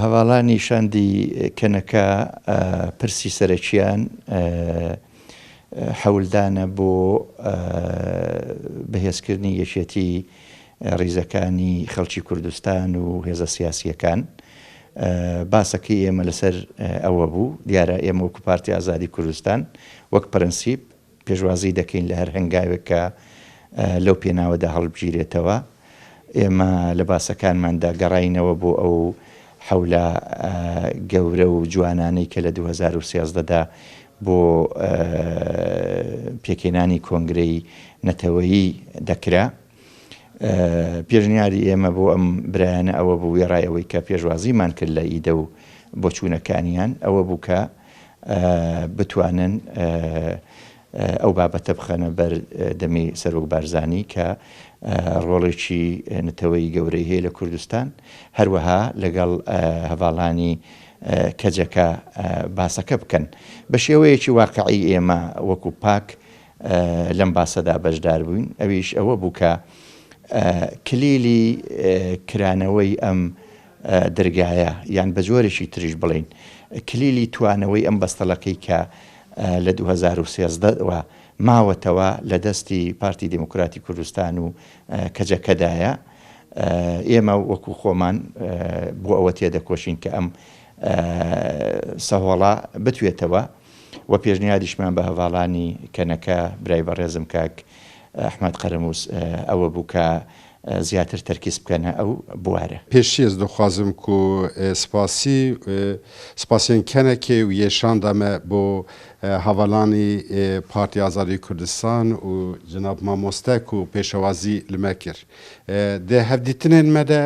هەواڵانی شاندی کەنەکە پرسی سەرەکیان حەولدانە بۆ بەهێزکردنی یەکێتی ڕیزەکانی خەڵکی کوردستان و هێزە سیاسیەکان. باسەکەی ئێمە لەسەر ئەوە بوو، دیارە ئێمە وەکو پارتی ئازادی کوردستان وەک پرەنسیپ پێشوازی دەکەین لە هەر هەنگاوێکە لەو پێناوەدا هەڵبگیرێتەوە. ئێمە لە باسەکانماندا گەڕاینەوە بۆ ئەو حەولە گەورە و جوانانەی کە لە 2013دا بۆ پێکێنانی کۆنگرەی نەتەوەیی دەکرا. پێشنیاری ئێمە بۆ ئەم برایانە ئەوە بوو وێڕایەوەی کە پێشوازیمان کرد لە ئیدە و بۆچوونەکانیان ئەوە بوو کە بتوانن ئەو بابەتە بخەنە بەر دەمی سەرۆک بارزانی کە ڕۆڵێکی نەتەوەی گەورەی هەیە لە کوردستان، هەروەها لەگەڵ هەواڵانی کەجەکە باسەکە بکەن. بە شێوەیەکی واقعی ئێمە وەکو پاک لەم باسەدا بەشدار بووین. ئەویش ئەوە بوو کە کلیلی کرانەوەی ئەم دەرگایە یان بە جۆرێکی تریش بڵین کلیلی توانەوەی ئەم بەستەڵەکەی کە لە 2013ەوە ماوەتەوە لە دەستی پارتی دموکراتی کوردستان و کەجەکەدایە. ئێمە وەکو خۆمان بۆ ئەوە تێدەکۆشین کە ئەم سەهۆڵە بتوێتەوە و پێشنیاریشمان بە هەواڵانی کەنەکە برای بەڕێزم کاک ئەحمەد قەرەمووس ئەوە بوو کە زیاتر تەرکیز بکەنە ئەو بوارە. پێشیز دەخوازم کو سپاسیان کەنەکێ و یێشاندەمە بۆ هەواڵانی پارتی ئازادی کوردستان و جناب مامۆستەک و پێشەوازی لمە کرد. دە هەفدیتنên me de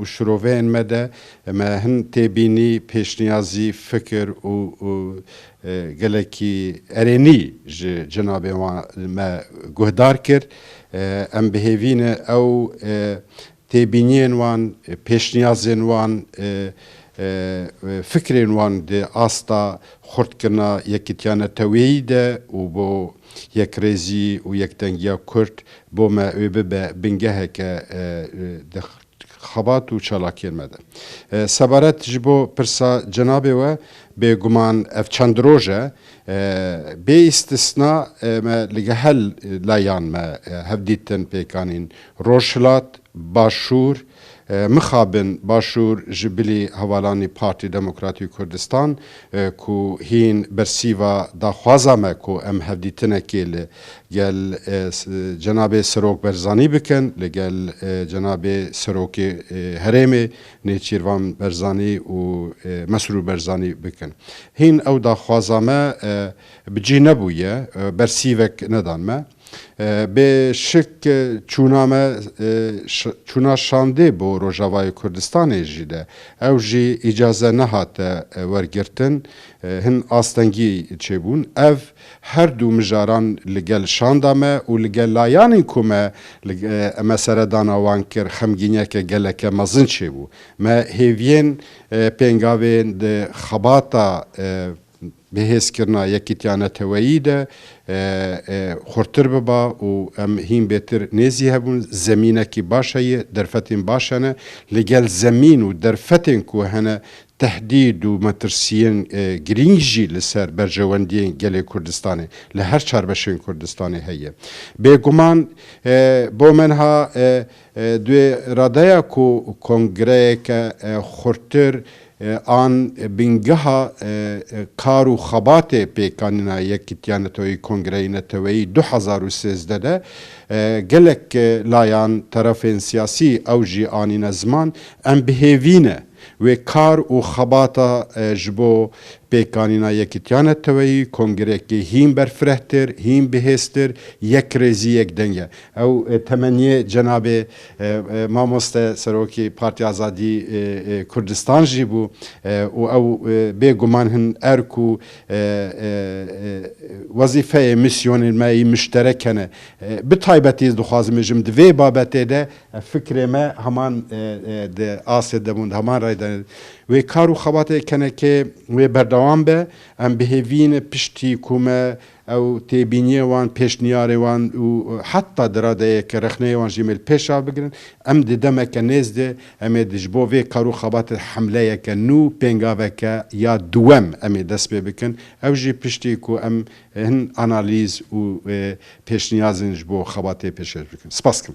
û şiroveyên me de me hin têbînî pêşniyazî fikir û gelekî erênî ji cenabê wan me guhdar kir. Em bihêvîne ew têbîniyên wan, pêşniyazên wan, fikrên wan di asta xurtkirina yekîtiyaneteweyî de û bo yekrêzî û yekdengiya Kurd bo me wê bibe bingeheke xebat û çalakiyên me de. Sebaret ji bo pirsa cenabê we bêguman ev çend roj e bê îstisna me li gehel layan me hevdîtin pêkanîn rojhilat, başûr, mixabin başûr ji bilî hevalanî Partî Demokratîk Kurdistan ku hîn bersîva daxwaza me ku em hevdîtinekê li gel cenabê Serok Barzanî bikin, li gel cenabê Serokê Herêmê Nêçîrvan Barzanî û Mesrûr Barzanî bikin. Hîn ew daxwaza me bicî nebûye, bersîvek nedan me. Bê şik çûna me çûna şandê bo Rojavayê Kurdistanê jî de ew jî îcaze nehate wergirtin, hin astengî çêbûn. Ev her du mijaran li gel şanda me û li gel layanên ku me me seredana wan kir xemgîneke geleke mezin çêbû. Me hêviyên pêngavên di xebata bihêzkirina yekîtiyaneteweyî de xurtir biba û em hîn bêtir nêzî hebûn. Zemînekî baş heye, derfetên baş hene. Li gel zemîn û derfetên ku hene tehdîd û metirsiyên girîng jî li ser berjewendiyên gelê Kurdistanê li her çarbeşên Kurdistanê heye. Bêguman bo min ha duê radeya ku kongreyeke xurtir an bingeha kar û xebatê pêkanîna yekîtiyaneteweyî kongreyê neteweyî 2013 de gelek layan terefên siyasî ew jî anîne ziman em bihêvîne wê kar û xebata ji bo پێکانینا یەکیتیانەتەوەی کۆنگرێکی هیم بەرفرەتر هیم بەهێزتر یەک ڕێزی یەک دەنگە ئەو تەمەنیە جەنابێ مامۆستە سەرۆکی پارتی ئازادی کوردستانژی بوو و ئەو بێگومان هەن ئەرک و وەزیفەیە میسیۆنمایی مشتەرەکەنە بتایبەتیز دخوازمژم divê babetê de fikrê me heman asê debûn heman rayda wê kar û xebatê kenekê wê berdewam be em bihêvîne piştî ku me ew têbîniyê wan pêşniyarê wan û heta diradeyeke rexneyê wan jî mêl pêşa bigirin em di demeke nêz de em ê ji bo vê kar û xebatê hemleyeke nû pêngaveke ya duwem em ê dest pê bikin ew jî piştî ku em hin analîz û pêşniyazên ji bo xebatê pêşkêş bikin. Spas dikim.